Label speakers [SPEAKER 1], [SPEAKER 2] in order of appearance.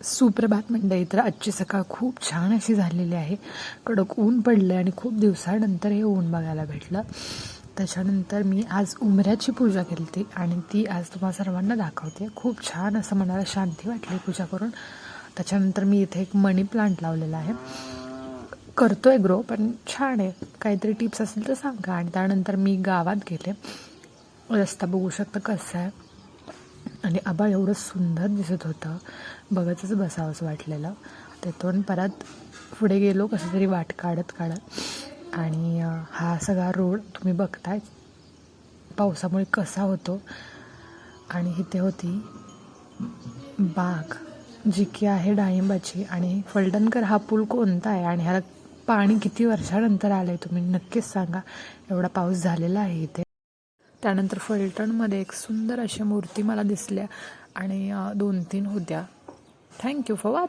[SPEAKER 1] सुप्रभात मंडळी. तर आजची सकाळ खूप छान अशी झालेली आहे. कडक ऊन पडलं आणि खूप दिवसानंतर हे ऊन बघायला भेटलं. त्याच्यानंतर मी आज उंबऱ्याची पूजा केली होती आणि ती आज तुम्हाला सर्वांना दाखवते. खूप छान असं मनाला शांती वाटली पूजा करून. त्याच्यानंतर मी इथे एक मनी प्लांट लावलेला आहे. करतोय ग्रो, पण छान आहे. काहीतरी टिप्स असतील तर सांगा. आणि त्यानंतर मी गावात गेले. रस्ता बघू शकता कसा आहे आणि आभाळ एवढं सुंदर दिसत होतं, बघतच बसावंसं वाटलेलं. तिथून परत पुढे गेलो कसं तरी वाट काढत आणि हा सगळा रोड तुम्ही बघताय पावसामुळे कसा होतो. आणि इथे होती बाग जी की आहे डाळिंबाची. आणि फलटणकर हा पूल कोणता आहे आणि ह्याला पाणी किती वर्षानंतर आलं आहे तुम्ही नक्कीच सांगा. एवढा पाऊस झालेला आहे इथे. त्यानंतर फलटणमध्ये एक सुंदर अशा मूर्ती मला दिसल्या आणि 2-3 होत्या. Thank you for